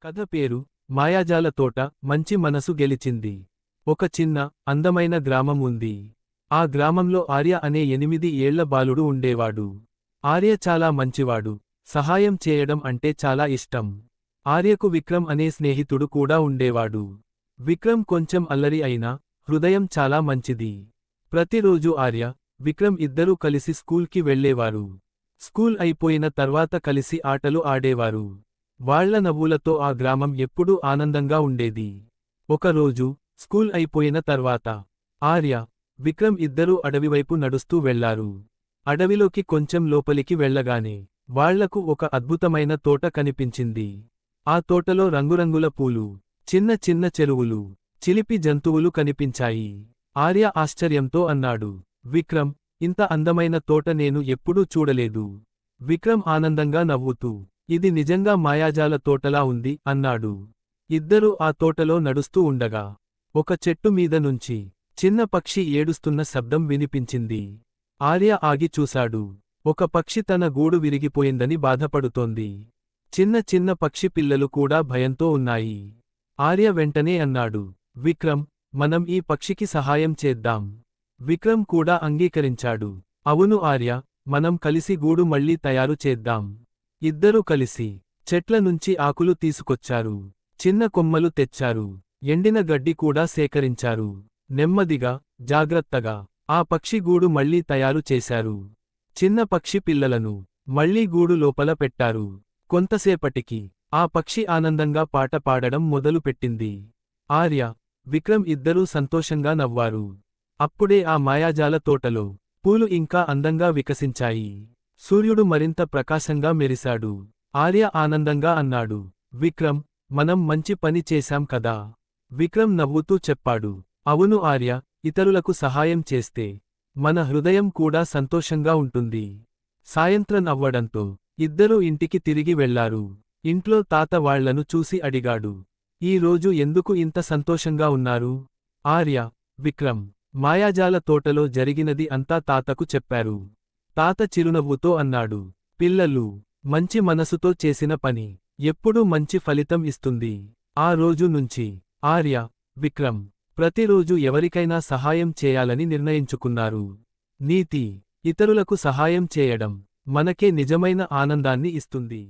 కథ పేరు మాయాజాల తోట. మంచి మనసు గెలిచింది. ఒక చిన్న అందమైన గ్రామం ఉంది. ఆ గ్రామంలో ఆర్య అనే 8 ఏళ్ల బాలుడు ఉండేవాడు. ఆర్య చాలా మంచివాడు. సహాయం చేయడం అంటే చాలా ఇష్టం. ఆర్యకు విక్రమ్ అనే స్నేహితుడు కూడా ఉండేవాడు. విక్రమ్ కొంచెం అల్లరి అయినా హృదయం చాలా మంచిది. ప్రతిరోజు ఆర్య, విక్రమ్ ఇద్దరూ కలిసి స్కూల్కి వెళ్లేవారు. స్కూల్ అయిపోయిన తర్వాత కలిసి ఆటలు ఆడేవారు. వాళ్ల నవ్వులతో ఆ గ్రామం ఎప్పుడూ ఆనందంగా ఉండేది. ఒకరోజు స్కూల్ అయిపోయిన తర్వాత ఆర్య, విక్రమ్ ఇద్దరూ అడవివైపు నడుస్తూ వెళ్లారు. అడవిలోకి కొంచెం లోపలికి వెళ్లగానే వాళ్లకు ఒక అద్భుతమైన తోట కనిపించింది. ఆ తోటలో రంగురంగుల పూలు, చిన్న చిన్న చెరువులు, చిలిపి జంతువులు కనిపించాయి. ఆర్య ఆశ్చర్యంతో అన్నాడు, విక్రమ్, ఇంత అందమైన తోట నేను ఎప్పుడూ చూడలేదు. విక్రమ్ ఆనందంగా నవ్వుతూ, ఇది నిజంగా మాయాజాల తోటలా ఉంది అన్నాడు. ఇద్దరూ ఆ తోటలో నడుస్తూ ఉండగా ఒక చెట్టు మీద నుంచి చిన్న పక్షి ఏడుస్తున్న శబ్దం వినిపించింది. ఆర్య ఆగి చూశాడు. ఒక పక్షి తన గూడు విరిగిపోయిందని బాధపడుతోంది. చిన్న చిన్న పక్షి పిల్లలు కూడా భయంతో ఉన్నాయి. ఆర్య వెంటనే అన్నాడు, విక్రమ్, మనం ఈ పక్షికి సహాయం చేద్దాం. విక్రమ్ కూడా అంగీకరించాడు. అవును ఆర్య, మనం కలిసి గూడు మళ్ళీ తయారు చేద్దాం. ఇద్దరూ కలిసి చెట్ల నుంచి ఆకులు తీసుకొచ్చారు. చిన్న కొమ్మలు తెచ్చారు. ఎండిన గడ్డి కూడా సేకరించారు. నెమ్మదిగా, జాగ్రత్తగా ఆ పక్షి గూడు మళ్లీ తయారు చేశారు. చిన్న పక్షి పిల్లలను మళ్లీ గూడు లోపల పెట్టారు. కొంతసేపటికి ఆ పక్షి ఆనందంగా పాట పాడడం మొదలుపెట్టింది. ఆర్య, విక్రమ్ ఇద్దరూ సంతోషంగా నవ్వారు. అప్పుడే ఆ మాయాజాల తోటలో పూలు ఇంకా అందంగా వికసించాయి. సూర్యుడు మరింత ప్రకాశంగా మెరిశాడు. ఆర్య ఆనందంగా అన్నాడు, విక్రమ్, మనం మంచి పని చేశాం కదా. విక్రమ్ నవ్వుతూ చెప్పాడు, అవును ఆర్య, ఇతరులకు సహాయం చేస్తే మన హృదయం కూడా సంతోషంగా ఉంటుంది. సాయంత్రం అవ్వడంతో ఇద్దరూ ఇంటికి తిరిగి వెళ్లారు. ఇంట్లో తాత వాళ్లను చూసి అడిగాడు, ఈ రోజు ఎందుకు ఇంత సంతోషంగా ఉన్నారు? ఆర్య, విక్రమ్ మాయాజాల తోటలో జరిగినది అంతా తాతకు చెప్పారు. తాత చిరునవ్వుతో అన్నాడు, పిల్లలు, మంచి మనసుతో చేసిన పని ఎప్పుడూ మంచి ఫలితం ఇస్తుంది. ఆ రోజు నుంచి ఆర్య, విక్రమ్ ప్రతిరోజు ఎవరికైనా సహాయం చేయాలని నిర్ణయించుకున్నారు. నీతి: ఇతరులకు సహాయం చేయడం మనకే నిజమైన ఆనందాన్ని ఇస్తుంది.